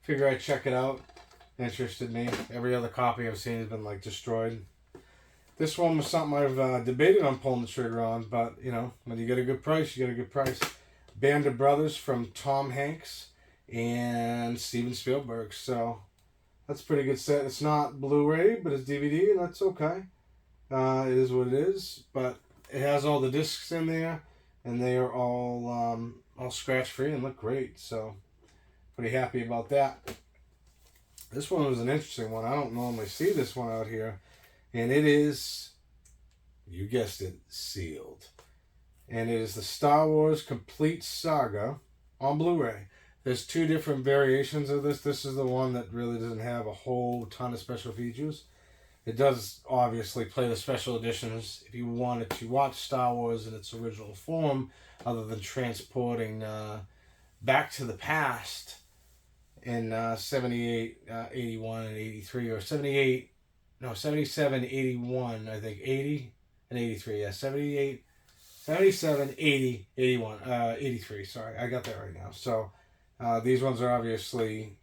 Figure I'd check it out. Interested me. Every other copy I've seen has been destroyed. This one was something I've debated on pulling the trigger on, but when you get a good price, you get a good price. Band of Brothers from Tom Hanks and Steven Spielberg. So that's a pretty good set. It's not Blu-ray, but it's DVD, and that's okay. It is what it is, but it has all the discs in there, and they are all scratch-free and look great. So pretty happy about that. This one was an interesting one. I don't normally see this one out here, and it is, you guessed it, sealed. And it is the Star Wars Complete Saga on Blu-ray. There's two different variations of this. This is the one that really doesn't have a whole ton of special features. It does obviously play the special editions if you wanted to watch Star Wars in its original form, other than transporting back to the past in 78, 81, and 83, or 78, no, 77, 81, I think, 80, and 83, yeah, 78, 77, 80, 81, 83, sorry, I got that right now. So these ones are obviously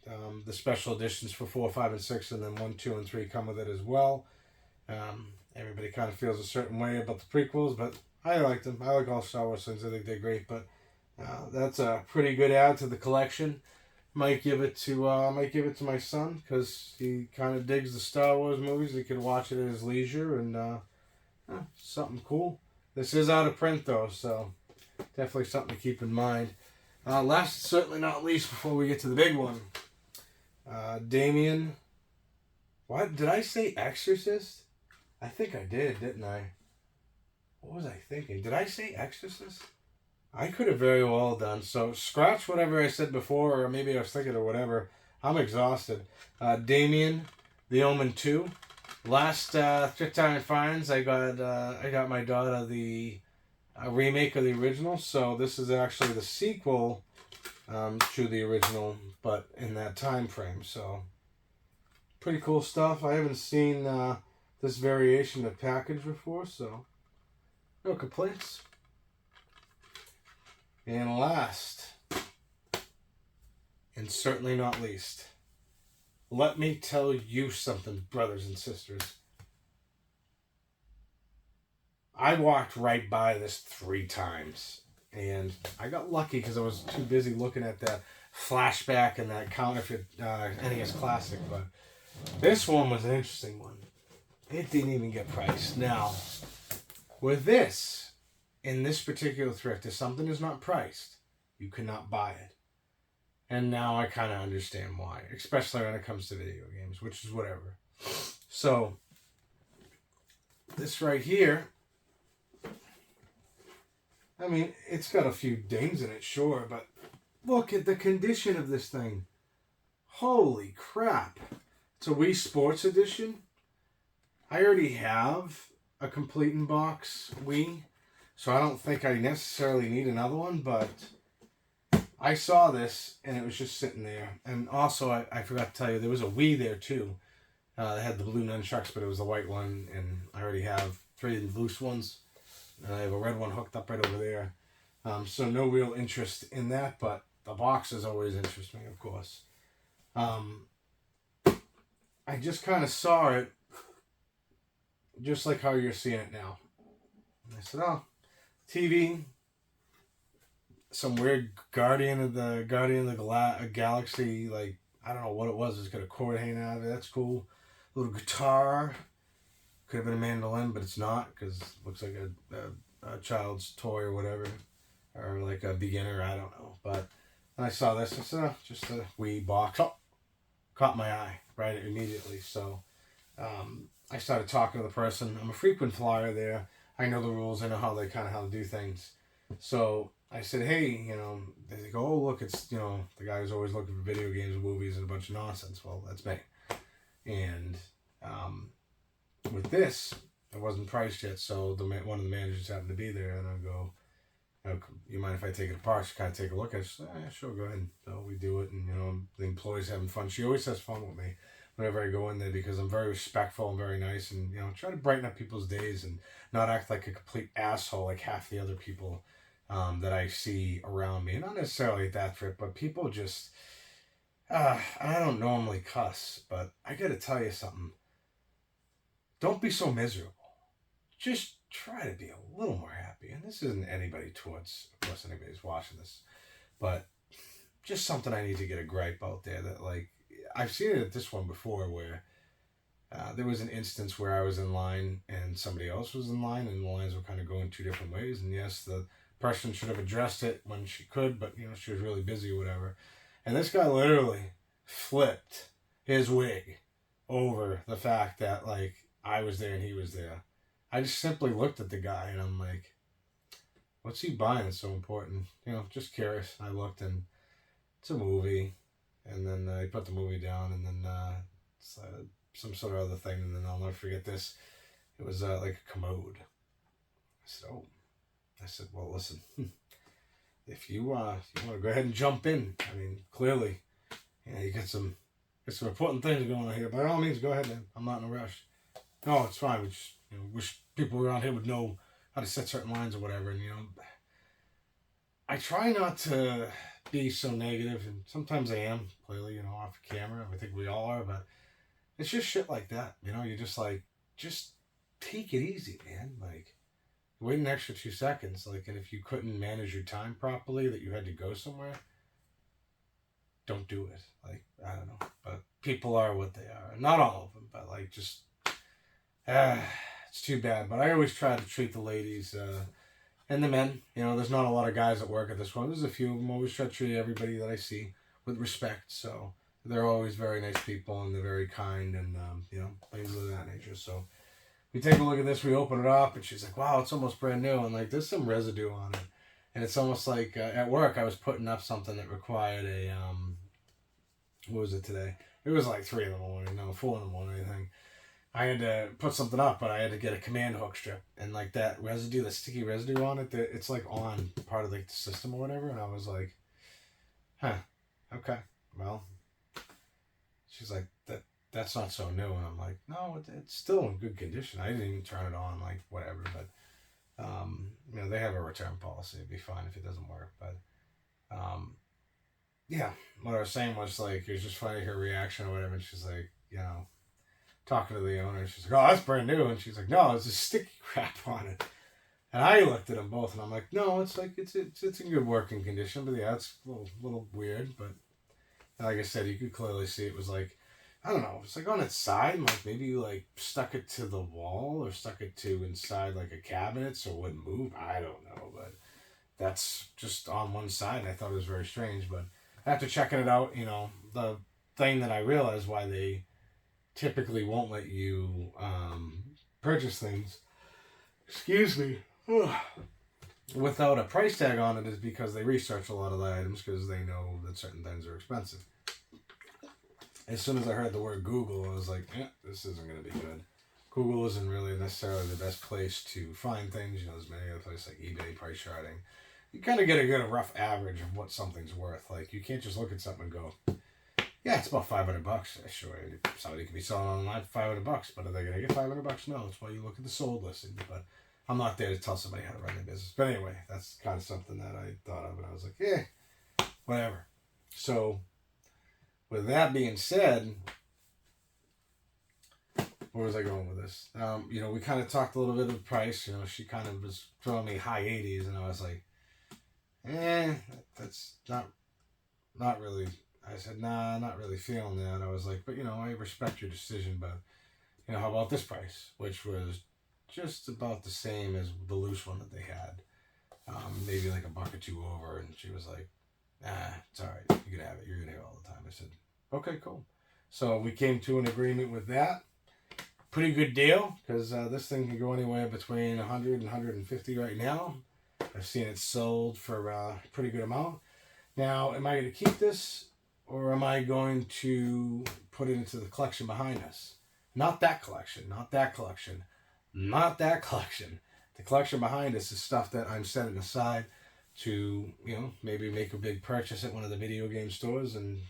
the special editions for 4, 5, and 6, and then 1, 2, and 3 come with it as well. Everybody kind of feels a certain way about the prequels, but I like them. I like all Star Wars things. I think they're great. But that's a pretty good add to the collection. Might give it to my son because he kind of digs the Star Wars movies. He can watch it at his leisure and something cool. This is out of print though, so definitely something to keep in mind. Last, certainly not least, before we get to the big one, Damien. What did I say? Exorcist? I think I did, didn't I? What was I thinking? Did I say Exorcist? I could have very well done. So scratch whatever I said before, or maybe I was thinking of whatever. I'm exhausted. Damien, The Omen 2. Last Thrift Time and Finds, I got my daughter the remake of the original. So this is actually the sequel to the original, but in that time frame. So pretty cool stuff. I haven't seen this variation of package before, so no complaints. And last, and certainly not least, let me tell you something, brothers and sisters. I walked right by this 3 times, and I got lucky because I was too busy looking at that flashback and that counterfeit NES Classic, but this one was an interesting one. It didn't even get priced. Now, with this, in this particular thrift, if something is not priced, you cannot buy it. And now I kind of understand why, especially when it comes to video games, which is whatever. So, this right here, I mean, it's got a few dings in it, sure, but look at the condition of this thing. Holy crap. It's a Wii Sports Edition. I already have a complete in box Wii, so I don't think I necessarily need another one, but I saw this and it was just sitting there. And also, I forgot to tell you, there was a Wii there too. It had the blue nunchucks, but it was the white one, and I already have 3 loose ones. And I have a red one hooked up right over there. So no real interest in that, but the boxes always interest me, of course. I just kind of saw it just like how you're seeing it now. And I said, oh, TV, some weird Guardian of the Galaxy, like, I don't know what it was. It's got a cord hanging out of it. That's cool. A little guitar. Could have been a mandolin, but it's not, because it looks like a child's toy or whatever. Or like a beginner, I don't know. But when I saw this, I said, oh, just a Wii box. Oh, caught my eye right immediately. So I started talking to the person. I'm a frequent flyer there. I know the rules. I know how to do things. So I said, hey, they go, oh, look, it's, the guy who's always looking for video games and movies and a bunch of nonsense. Well, that's me. And with this, it wasn't priced yet, so one of the managers happened to be there, and I go, you mind if I take it apart? She kind of take a look at it. She said, yeah, sure, go ahead. So we do it, and the employee's having fun. She always has fun with me whenever I go in there, because I'm very respectful and very nice, and try to brighten up people's days and not act like a complete asshole like half the other people that I see around me. Not necessarily at that trip, but people just I don't normally cuss, but I gotta tell you something. Don't be so miserable. Just try to be a little more happy. And this isn't anybody towards, of course, anybody's watching this, but just something I need to get a gripe out there that, like, I've seen it at this one before where there was an instance where I was in line and somebody else was in line, and the lines were kind of going 2 different ways. And yes, the person should have addressed it when she could, but she was really busy or whatever. And this guy literally flipped his wig over the fact that, like, I was there and he was there. I just simply looked at the guy and I'm like, what's he buying that's so important? Just curious. I looked, and it's a movie. And then I put the movie down, and then it's some sort of other thing. And then I'll never forget this. It was like a commode. So I said, well, listen, if you want to go ahead and jump in, I mean, clearly, you get some important things going on here. By all means, go ahead, man. I'm not in a rush. No, it's fine. We just, wish people around here would know how to set certain lines or whatever. And, I try not to be so negative, and sometimes I am, clearly, off camera. I think we all are, but it's just shit like that. You're just like, just take it easy, man. Like, wait an extra 2 seconds. Like, and if you couldn't manage your time properly, that you had to go somewhere, don't do it. Like, I don't know, but people are what they are. Not all of them, but like, just it's too bad. But I always try to treat the ladies and the men. You know, there's not a lot of guys that work at this one. There's a few of them. I always try to treat everybody that I see with respect. So they're always very nice people, and they're very kind, and you know, things of that nature. So we take a look at this. We open it up, and she's like, "Wow, it's almost brand new." And like, there's some residue on it, and it's almost like at work I was putting up something that required a what was it today? It was like 3 in the morning, no, 4 in the morning, I think. I had to put something up, but I had to get a command hook strip, and like that residue, the sticky residue on it, it's like on part of like the system or whatever. And I was like, "Huh, okay, well." She's like, that's not so new," and I'm like, "No, it's still in good condition. I didn't even turn it on, like whatever." But you know, they have a return policy. It'd be fine if it doesn't work, but yeah, what I was saying was like, it was just funny her reaction or whatever. And she's like, you know, talking to the owner, she's like, "Oh, that's brand new," and she's like, "No, it's a sticky crap on it." And I looked at them both, and I'm like, "No, it's like it's in good working condition, but yeah, it's a little weird." But like I said, you could clearly see it was like, I don't know, it's like on its side, like maybe you like stuck it to the wall or stuck it to inside like a cabinet so it wouldn't move. I don't know, but that's just on one side. And I thought it was very strange, but after checking it out, you know, the thing that I realized why they typically won't let you purchase things, excuse me, without a price tag on it is because they research a lot of the items because they know that certain things are expensive. As soon as I heard the word Google, I was like, this isn't going to be good. Google isn't really necessarily the best place to find things. You know, there's many other places like eBay, price charting. You kind of get a rough average of what something's worth. Like, you can't just look at something and go, "Yeah, it's about $500. Sure, somebody could be selling online for $500, but are they going to get $500? No, that's why you look at the sold listing. But I'm not there to tell somebody how to run their business. But anyway, that's kind of something that I thought of, and I was like, whatever. So, with that being said, where was I going with this? You know, we kind of talked a little bit of the price. You know, she kind of was throwing me high 80s, and I was like, that's not really. I said, nah, not really feeling that. I was like, but you know, I respect your decision, but you know, how about this price? Which was just about the same as the loose one that they had. Maybe like $1 or $2 over, and she was like, "Nah, it's all right. You can have it. You're gonna have it all the time." I said, "Okay, cool." So we came to an agreement with that. Pretty good deal, because this thing can go anywhere between 100 and 150 right now. I've seen it sold for a pretty good amount. Now, am I going to keep this, or am I going to put it into the collection behind us? Not that collection, not that collection, not that collection. The collection behind us is stuff that I'm setting aside to, you know, maybe make a big purchase at one of the video game stores and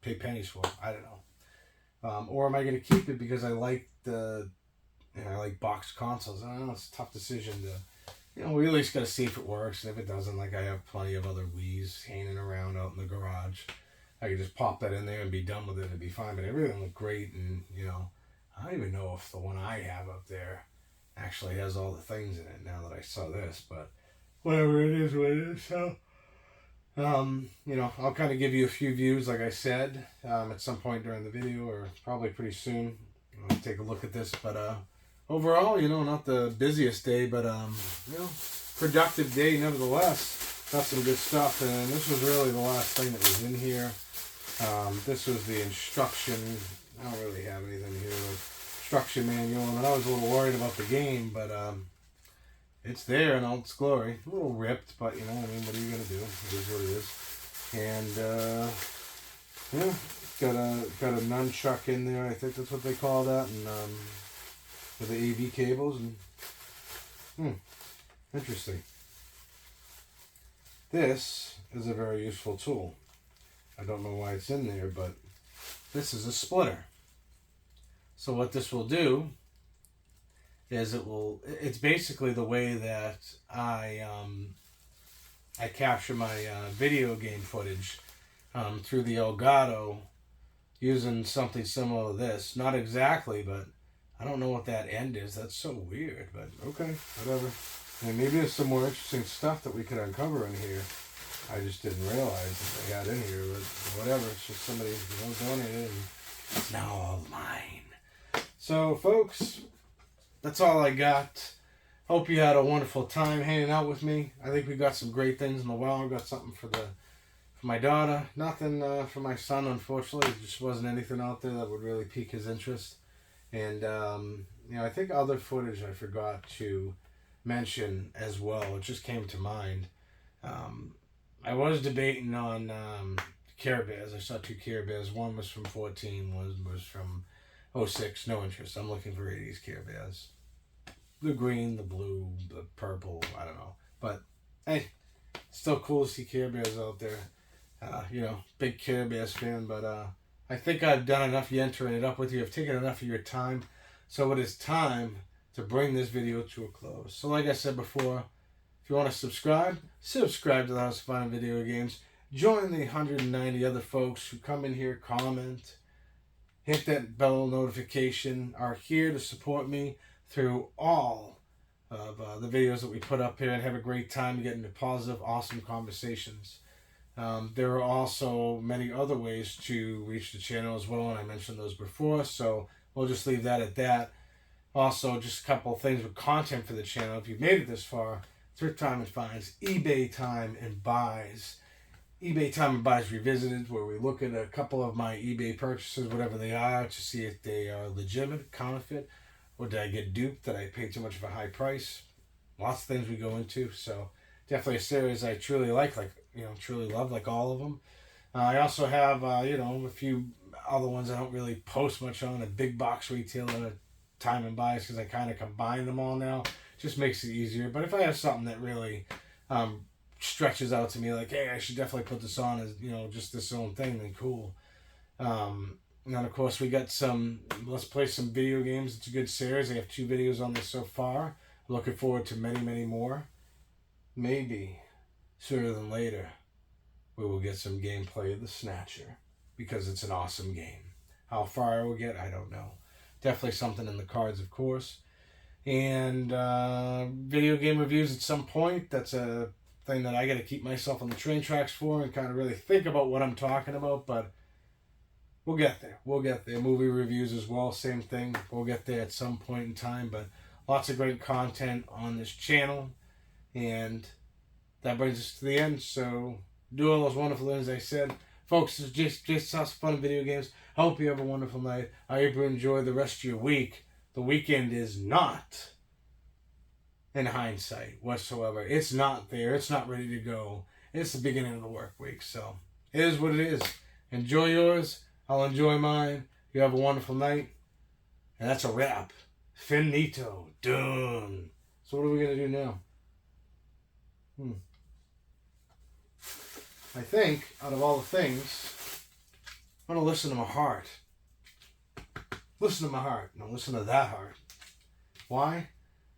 pay pennies for it. I don't know. Or am I going to keep it because I like I like boxed consoles? I don't know, it's a tough decision to, you know, we at least got to see if it works. And if it doesn't, like, I have plenty of other Wii's hanging around out in the garage. I could just pop that in there and be done with it and be fine. But everything looked great, and, you know, I don't even know if the one I have up there actually has all the things in it now that I saw this. But whatever, it is what it is. So, you know, I'll kind of give you a few views, like I said, at some point during the video, or probably pretty soon. I'll take a look at this, but overall, you know, not the busiest day, but you know, productive day nevertheless. Got some good stuff, and this was really the last thing that was in here. This was the instruction. I don't really have anything here, like instruction manual, and I was a little worried about the game, but it's there in all its glory. A little ripped, but you know, I mean, what are you gonna do? It is what it is. And yeah, got a nunchuck in there. I think that's what they call that, and with the AV cables. And interesting. This is a very useful tool. I don't know why it's in there, but this is a splitter. So what this will do is it's basically the way that I capture my video game footage through the Elgato using something similar to this. Not exactly, but I don't know what that end is. That's so weird, but okay, whatever. And maybe there's some more interesting stuff that we could uncover in here. I just didn't realize that they had in here, but whatever. It's just somebody, donated, and it's now all mine. So, folks, that's all I got. Hope you had a wonderful time hanging out with me. I think we got some great things in the well. I got something for my daughter. Nothing for my son, unfortunately. There just wasn't anything out there that would really pique his interest. And, I think other footage I forgot to mention as well. It just came to mind. I was debating on Care Bears. I saw 2 Care Bears. One was from 14, one was from 06. No interest. I'm looking for 80s Care Bears. The green, the blue, the purple, I don't know. But, hey, still cool to see Care Bears out there. Big Care Bears fan, but I think I've done enough entering it up with you. I've taken enough of your time. So it is time to bring this video to a close. So like I said before, if you want to subscribe to the House of Fun and Video Games. Join the 190 other folks who come in here, comment, hit that bell notification, are here to support me through all of the videos that we put up here, and have a great time getting into positive, awesome conversations. There are also many other ways to reach the channel as well, and I mentioned those before, so we'll just leave that at that. Also, just a couple of things with content for the channel. If you've made it this far, Thrift Time and Finds, eBay Time and Buys. eBay Time and Buys Revisited, where we look at a couple of my eBay purchases, whatever they are, to see if they are legitimate, counterfeit, or did I get duped? Did I pay too much of a high price? Lots of things we go into, so definitely a series I truly like truly love, like all of them. I also have, a few other ones I don't really post much on, a big box retailer, Time and Buys, because I kind of combine them all now. Just makes it easier. But if I have something that really stretches out to me, like, hey, I should definitely put this on as, just this own thing, then cool. And of course, we got let's play some video games. It's a good series. I have 2 videos on this so far. Looking forward to many, many more. Maybe sooner than later, we will get some gameplay of the Snatcher, because it's an awesome game. How far I will get, I don't know. Definitely something in the cards, of course. And video game reviews at some point. That's a thing that I got to keep myself on the train tracks for and kind of really think about what I'm talking about, but we'll get there. Movie reviews as well, same thing. We'll get there at some point in time, but lots of great content on this channel. And that brings us to the end. So do all those wonderful things I said. Folks, it's just us fun video games. I hope you have a wonderful night. I hope you enjoy the rest of your week. The weekend is not, in hindsight whatsoever, it's not there. It's not ready to go. It's the beginning of the work week. So it is what it is. Enjoy yours. I'll enjoy mine. You have a wonderful night. And that's a wrap. Finito. Done. So what are we going to do now? I think, out of all the things, I'm going to listen to my heart. Listen to my heart. No, listen to that heart. Why?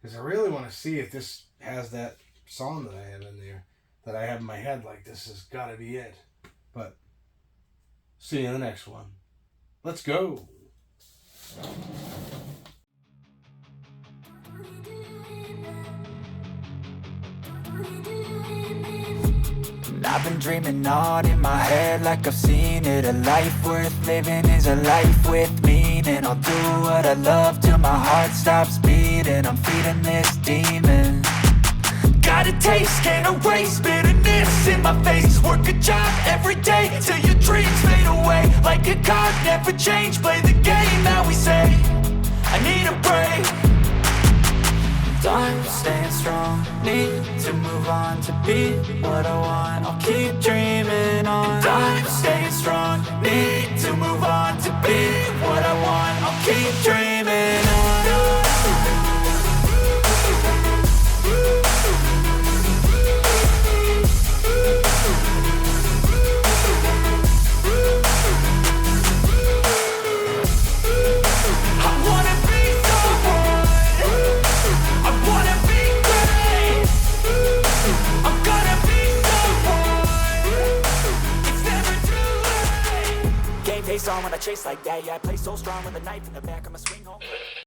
Because I really want to see if this has that song that I have in there, that I have in my head, like, this has got to be it. But, see you in the next one. Let's go. I've been dreaming on in my head like I've seen it. A life worth living is a life with meaning. I'll do what I love till my heart stops beating. I'm feeding this demon. Got a taste, can't erase bitterness in my face. Work a job every day till your dreams fade away. Like a card, never change, play the game that we say. I need a break. I'm staying strong, need to move on to be what I want. I'll keep dreaming on. And I'm staying strong, need to move on to be what I want. I'll keep dreaming on. On when I chase like that, yeah, I play so strong with a knife in the back of my swing home.